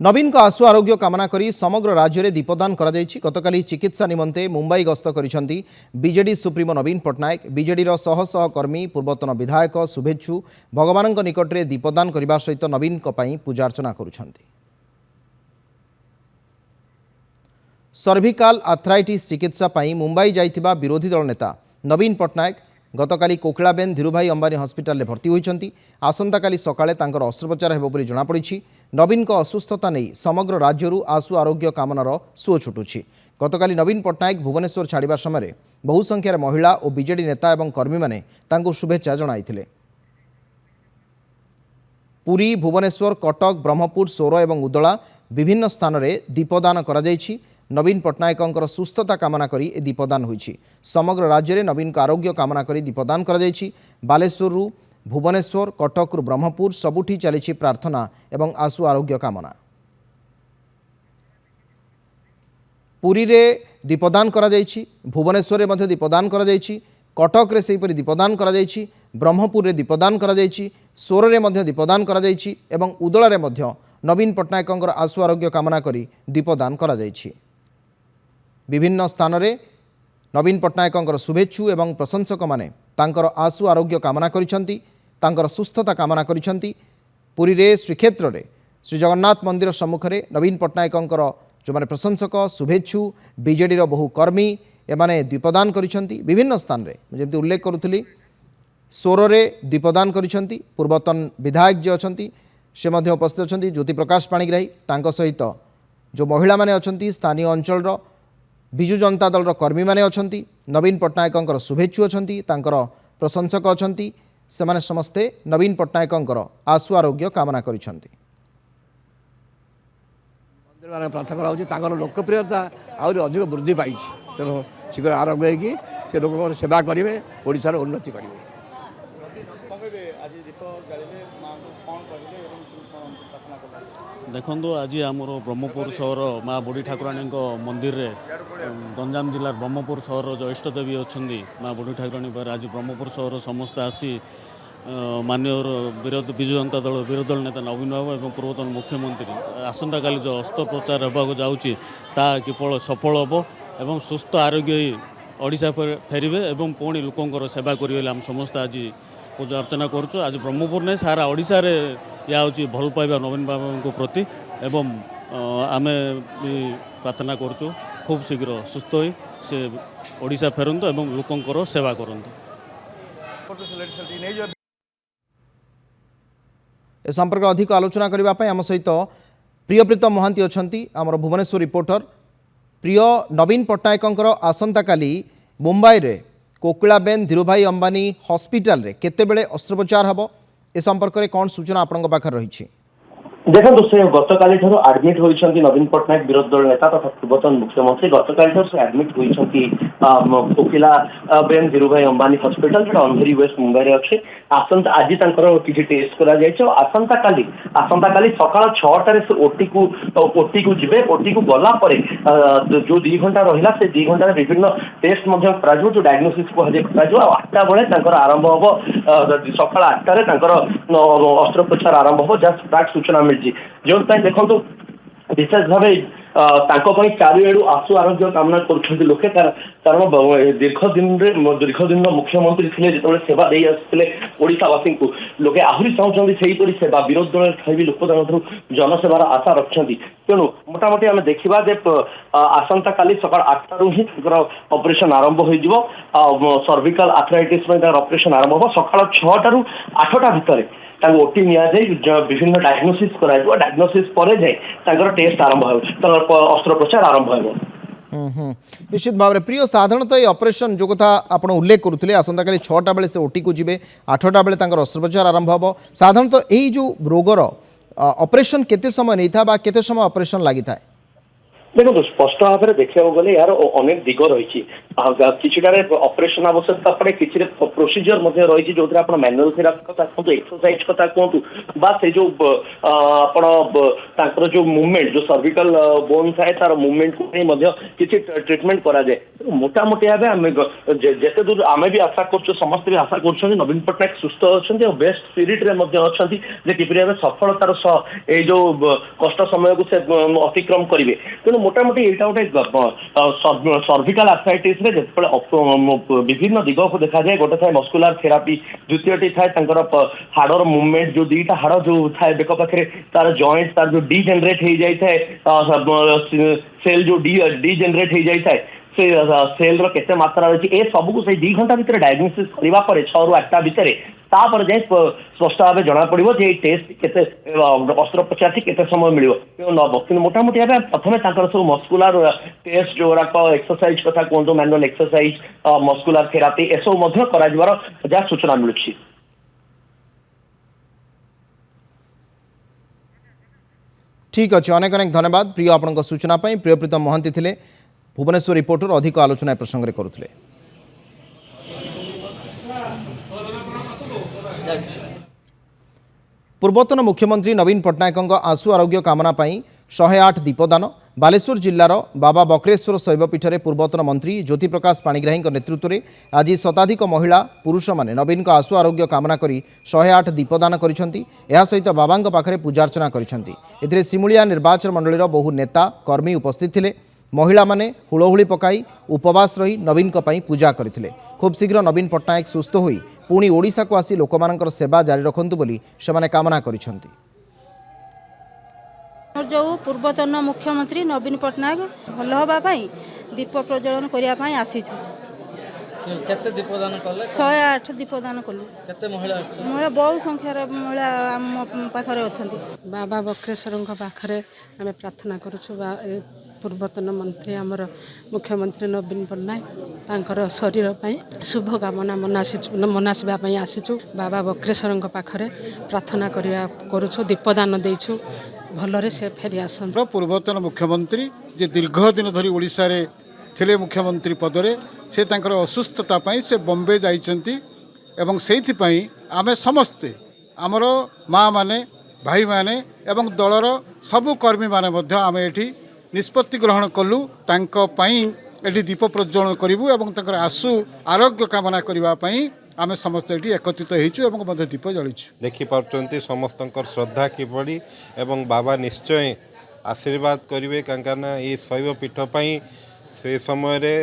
नवीन को आशु आरोग्य कामना करी समग्र राज्य में दीपदान गतकाली चिकित्सा निमंते मुंबई गस्त करिसेंती बीजेडी सुप्रीमो नवीन पट्टनायक बीजेडी शह शह कर्मी पूर्वतन विधायक शुभेच्छु भगवान निकट में दीपदान करने सहित नवीन पूजार्चना करुछंती। सर्विकाल आर्थराइटिस चिकित्सा पाई मुंबई जाइथिबा विरोधी दल नेता नवीन पट्टनायक गतकाली कोकिलाबेन धीरूभाई अंबानी हस्पिटाल में भर्ती होइछंती। आसंता काली सकाळे तांकर अस्त्रोपचार हेबो बोली जणा पड़िछि। नवीन को असुस्थता नहीं समग्र राज्यरू आशु आरोग्य कामनार सुओ छुटुछि। गतकाली नवीन पट्टनायक भुवनेश्वर छाड़िबा समय बहु संख्यार महिला और बीजेडी नेता एवं कर्मी माने तांको शुभेच्छा जणाइथिले। पुरी भुवनेश्वर कटक ब्रह्मपुर सोर और उदला विभिन्न स्थान में दीपदान कराଯାଇଛି। नवीन पट्टनायक सुस्थता कामना करी ए दीपदान होइछि। समग्र राज्य में नवीन को आरोग्य कामना करी दीपदान कराଯାଇଛି। बालेश्वर भुवनेश्वर कटक ब्रह्मपुर सबुठी चली प्रार्थना एवं आशु आरोग्य कामना। पुरी रे दीपदान कराଯାଇଛି, भुवनेश्वर में मध्य दीपदान कराଯାଇଛି, कटक रे सेहीपरि दीपदान कराଯାଇଛି, ब्रह्मपुर रे दीपदान कराଯାଇଛି, सोर रे मध्य दीपदान कराଯାଇଛି एवं उदला रे मध्य नवीन पट्टनायक आशु आरोग्य कामना करी दीपदान कराଯାଇଛି। विभिन्न स्थान में नवीन पट्टनायक शुभेच्छु एवं प्रशंसक माने तांकर आशु आरोग्य कामना करिसेंती, तांकर सुस्थता कामना करिसेंती। पुरी रे श्रीक्षेत्र रे श्री जगन्नाथ मंदिर सम्मुख में नवीन पट्टनायक जो माने प्रशंसक शुभेच्छु बीजेडी बहु कर्मी एमाने दीपदान करिसेंती। विभिन्न स्थान में जमी उल्लेख करुली सोर रे दीपदान करिसेंती। पूर्वतन विधायक जी अछंती से मध्य उपस्थित अछंती ज्योति प्रकाश पाणिग्राही तांको सहित जो महिला माने अछंती स्थानीय अंचल बिजु जनता दल कर्मी माने अछंती। नवीन पट्टनायक शुभेच्छु अछंती, तांकर प्रशंसक अछंती। सेमाने समस्ते नवीन पट्टनायक आशु आरोग्य कामना करिसेंती। मंदिर में प्रार्थना कराउछि तांकर लोकप्रियता आउरी अधिक वृद्धि पाई तेणु शीघ्र आरोग्य होगी से लोक सेवा करेंगे ओडिशार उन्नति करेंगे। देखो आज आमर ब्रह्मपुर सहर माँ बुढ़ी ठाकुराणी मंदिर रे गंजाम जिलार ब्रह्मपुर सहर जो इष्ट देवी अच्छा माँ बुढ़ी ठाकुराणी आज ब्रह्मपुर सहर समस्त आसी माननीय विजु जनता दल विरोधी दल नेता नवीन बाबू और पूर्वतन मुख्यमंत्री आसंता काली जो अस्त्रोपचार होगा जाऊँगी ता केवल सफल हम और सुस्थ आरोग्य ओडिशा फेरबे और पुणी लोकंर सेवा करेंगे आम समस्त आज पूजा अर्चना करुँ। आज ब्रह्मपुर नहीं सारा ओडिशा रे या हूँ भल पाइबा नवीन बाबू प्रति एवं आमे भी प्रार्थना करुँ खूब शीघ्र सुस्थ हो से ओडिशा फेरंतु एवं लोकंर सेवा करंतु। ए संपर्क अधिक आलोचना करने आम सहित प्रियप्रीतम महांती अछंती आमर भुवनेश्वर रिपोर्टर। प्रिय नवीन पट्टनायक आसंता काली मुंबई रे कोकिलाबेन धीरूभाई अंबानी हॉस्पिटल रे केतेबेले अस्त्रोपचार हबो ए संपर्क में कौन सूचना आपनक पाखर रही? देखो से गतकाली आडमिट होती नवीन पट्टनायक विरोधी दल नेता तथा पूर्वतन मुख्यमंत्री गतकाली से आडमिट होती कोकिला बेन धीरूभाई अंबानी हॉस्पिटल जो अंधेरी वेस्ट मुंबई अच्छे। आसंता आज किसी टेस्ट आसंता काली सकाल 6टार से ओटी को जीवे। ओटी को गला जो 2 घंटा रहा से 2 घंटा विभिन्न टेस्ट जो डायग्नोसिस कह 8टा बेले आरंभ हम सकाल 8टार अस्त्रोपचार आरंभ हम जस्ट प्राक सूचना मिली जो देखो विशेष भाव चारिआडू आशु आरोग्य कामना कर लोके कारण दीर्घ दिन मुख्यमंत्री थे जो सेवा दे आशावासी को लोके आहरी चाहते से सेवा विरोधी दल भी लोक जनसेवार आशा रखिंट। तेणु मोटामोटी आम देखा आसंता काली सकाल 8टारू ही ऑपरेशन आरंभ हो सर्विकल आर्थराइटिस ऑपरेशन आरंभ हम सकाल 6टारू 8टा भितर ओटी विभिन्न डायग्नोसिस डायग्नोसिस पर जाए टेस्ट आरंभ हो अस्त्रोपचार आरंभ हो। निश्चित भाव में प्रिय साधारणतः ये ऑपरेशन जो कथा आप उल्लेख करुले आसंता काली 6टा बेले से ओटी को जीवे 8टा बेले अस्त्रोपचार आरंभ हम साधारणतः यही जो रोगर ऑपरेशन केते समय नहीं था बा केते समय ऑपरेशन लगी था? देखो स्पष्ट भाव में देखा गले यार अनेक दिग रही किछिटारे ऑपरेशन आवश्यकता पड़े किछि प्रोसीजर मध्ये रही जो आप मैनुअल थेरापी कथा कहतु एक्सरसाइज कथा कहतु बा से जो आपण जो मूवमेंट जो सर्विकल बोन थाए तार मूवमेंट को नहीं मध्य किछि ट्रीटमेंट करा जाए मोटामोटी भाव आम जेते दूर आम भी आशा कर समस्त भी आशा कर नवीन पट्टनायक सुस्थ अच्छा बेस्ट स्पिरिट रे अच्छा किपरि भाव सफलतार सह ये जो कष्ट समय को से अतिक्रम करेंगे तेणु मोटामोटी यहाँ गोटे सर्विकल आर्थराइटिस रे विभिन्न दिग को देखा जाए गोटे थाए मस्कुलर थेरापी द्वितीयटी थाए हाड़र मूवमेंट जो दीटा हाड़ जो थाए बेक पाखे तार जॉइंट तार जो डीजेनरेट हो जाए सेल जो डीजेनरेट हो जाए से सेल रे मात्रा रही है सब को 2 घंटा भितर डायग्नोसिस करबा परे 6 ରୁ 8टा भितर तापर जाए स्पष्ट भाव जना पड़ो जे टेस्ट केते अस्त्रोपचार केते समय मिल नब कि मोटामोटी भाव प्रथम सब मस्कुलर टेस्ट जो एक्सरसाइज कथा कहतु मैनुअल एक्सरसाइज मस्कुलर थेरापी एसबू जहाँ सूचना मिलूँ। ठीक अच्छे अनेक अनेक धन्यवाद प्रिय आपन सूचना प्रिय प्रीतम महांती थे भुवनेश्वर रिपोर्टर अधिक आलोचना प्रसंग में करुले। पूर्वतन मुख्यमंत्री नवीन पट्टनायक आशु आरोग्य कामना 108 दीपदान बालेश्वर जिलार बाबा बक्रेश्वर शैवपीठ में पूर्वतन मंत्री ज्योति प्रकाश पाणिग्राही नेतृत्व में आज शताधिक महिला पुरुष माने नवीन आशु आरोग्य कामना करी 108 दीपदान करिसेंती। एहा सहित बाबा पाखरे पूजार्चना करिसेंती। एथिरे सिमुलिया निर्वाचन मंडलीर बहु नेता कर्मी उपस्थित थिले। महिला माने हुलहुली पकाई उपवास रही नवीन पूजा करथिले। खूब शीघ्र नवीन पट्टनायक सुस्थ होई पुणी ओडिशा को आसी लोकमानकर सेवा जारी रखंतु बोली सेमाने कामना करिसेंती। जो पूर्वतन मुख्यमंत्री नवीन पट्टनायक भल होगापाई दीप प्रज्वलन करने आसीचु। केते दीपदान कले 108 दीपदान कलु। केते महिला महिला बहु संख्यार महिला आम पाखरे अछंती। बाबा बक्रेश्वर पाखरे आम प्रार्थना करुछु पूर्वतन मंत्री आमर मुख्यमंत्री नवीन पट्टनायक तांकर शरीर शुभ कामना मनासवा आसीचु। बाबा बक्रेश्वर पाखरे प्रार्थना करुछु दीपदान देइछु भलरे से फेरी आसन। पूर्वतन मुख्यमंत्री जे दीर्घ दिन धरी ओडिशा रे थिले मुख्यमंत्री पदरे से तांकर असुस्थता से बॉम्बे जाइछंती एवं सेथि पई आमे समस्ते आमर माँ माने भाई माने एवं दलर सबु कर्मी माने मध्य आमे एठी निष्पत्ति ग्रहण कलु तांको पई एठी दीप प्रज्वलन करिवु एवं तांकर आशु आरोग्य कामना करिवा पई आमे समस्त एठी एकत्रित हेचु एवं मध्य दीप जलिछु। देखि पारचंती समस्तंकर श्रद्धा किपरि एवं बाबा निश्चय आशीर्वाद करिवे कांकाना ए शैव पीठ पई से समय रे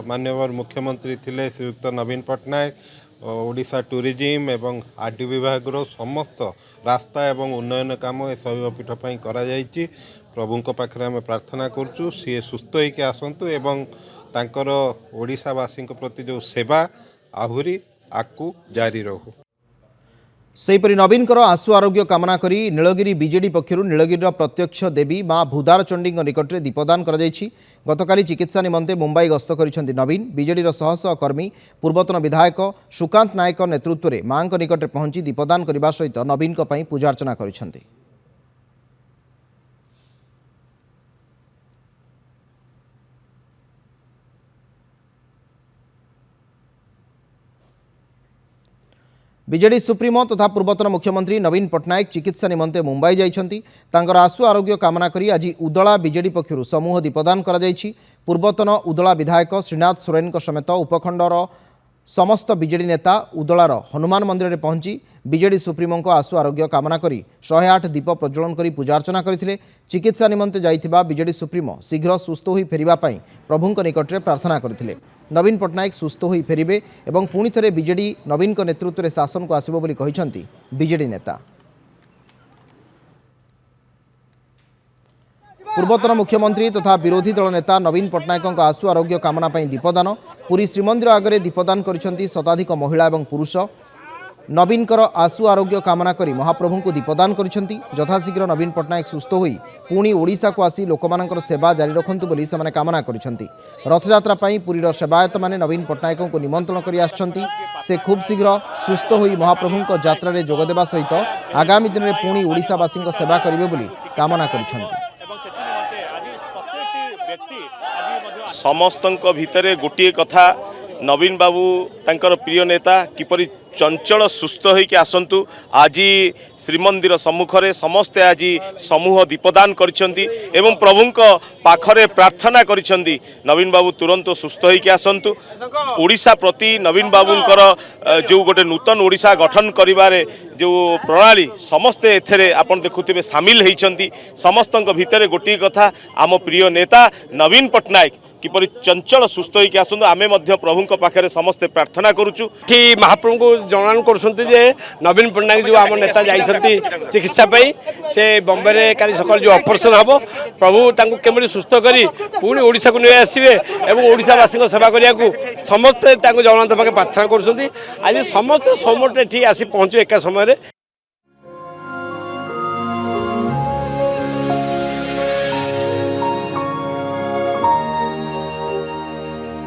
माननीय मुख्यमंत्री थिले श्रीयुक्त नवीन पट्टनायक ओडिशा टूरिज्म एवं आरटी विभाग समस्त रास्ता एवं उन्नयन काम ए शैव पीठ पई करा जायछि। प्रभुंक पाखरे आमे प्रार्थना करछु सी सुस्थ होइके आसंतु एवं तांकर ओडिशावासी प्रति जो सेवा आहुरी आकु जारी रहू। सेहीपरि नवीनकर आशु आरोग्य कामना करी नीलगिरी बीजेडी पक्षर नीलगिरी प्रत्यक्ष देवी माँ भूदारचंडी निकट में दीपदान गतकाली चिकित्सा निमंते मुंबई गस्त करिसेंती नवीन। बीजेडी शह शह कर्मी पूर्वतन विधायक सुकांत नायक नेतृत्व में मां निकट में पहुंची दीपदान करने सहित नवीन पूजार्चना करिसेंती। बीजेडी सुप्रीमो तथा पूर्वतन मुख्यमंत्री नवीन पट्टनायक चिकित्सा निमंते मुंबई जाइछंती। तांकर आशु आरोग्य कामना करी आज उदला बीजेडी पक्षरु समूह दीपदान करा जाइछि। पूर्वतन उदला विधायक श्रीनाथ सोरेन समेत उपखंडर समस्त बीजेडी नेता उदलार हनुमान मंदिर में पहुंची बीजेडी सुप्रीमो आशु आरोग्य कामना करी 108 दीप प्रज्वलन करी पूजार्चना करथिले। चिकित्सा निमंते जाइथिबा बीजेडी सुप्रीमो शीघ्र सुस्थ होई फेरिबा पई प्रभुंक निकट में प्रार्थना करथिले। नवीन पट्टनायक सुस्थ होई फेरिबे एवं पुणी थे बीजेडी नवीन नेतृत्व में शासन को आसिबो बोली कहिसंती बीजेडी नेता। पूर्वतन मुख्यमंत्री तथा विरोधी दल नेता नवीन पट्टनायक आशु आरोग्य कामना दीपदान पुरी श्रीमंदिर आगे दीपदान करिसेंती शताधिक महिला एवं पुरुष। नवीनकर आशु आरोग्य कामना करी महाप्रभु को दीपदान करिसेंती। यथाशीघ्र नवीन पट्टनायक सुस्थ होई पुणी ओडिशा को आसी लोकमानकर सेवा जारी रखंतु बोली सेमाने कामना करिसेंती। रथयात्रा पई पुरीर सेवायत माने नवीन पट्टनायक को निमंत्रण करी आछंती। से खूब शीघ्र सुस्थ होई महाप्रभु यात्रा रे जोग देबा सहित आगामी दिन में पुणी ओडिशावासी सेवा करिवे बोली कामना करिसेंती। व्यक्ति आज समस्तଙ୍କ भितरे गोटे कथा नवीन बाबू तांकर प्रिय नेता किपरि चंचल सुस्थ होइकि आसंतु आज श्रीमंदिर सम्मुखरे समस्ते आज समूह दीपदान करिसेंती एवं प्रभुंक पाखरे प्रार्थना करिसेंती नवीन बाबू तुरंत सुस्थ होइकि आसंतु ओडिशा प्रति नवीन बाबूंकर जो गोटे नूतन ओडिशा गठन करिबारे जो प्रणाली समस्ते एथरे आपण देखुथिबे शामिल होइचंती समस्तଙ୍କ भितरे गोटे कथा आम प्रिय नेता नवीन पटनायक किपरि चंचल सुस्थ होइकि आसंतु आमे मध्य प्रभुंक पाखरे समस्ते प्रार्थना करूछु कि महाप्रभु को जनान करछंती जे नवीन पटनायक जो आम नेता जाइसंती चिकित्सा पई से बॉम्बे रे काली सकाल जो ऑपरेशन हबो प्रभु तांको केमरि सुस्थ करी पुणी ओडिसा को नै आसीबे एवं ओडिसावासी को सेवा करिया को समस्ते तांको जनान पाखे प्रार्थना करछंती आज समस्ते समटे ठीक आसी पहुंचो एका समय रे।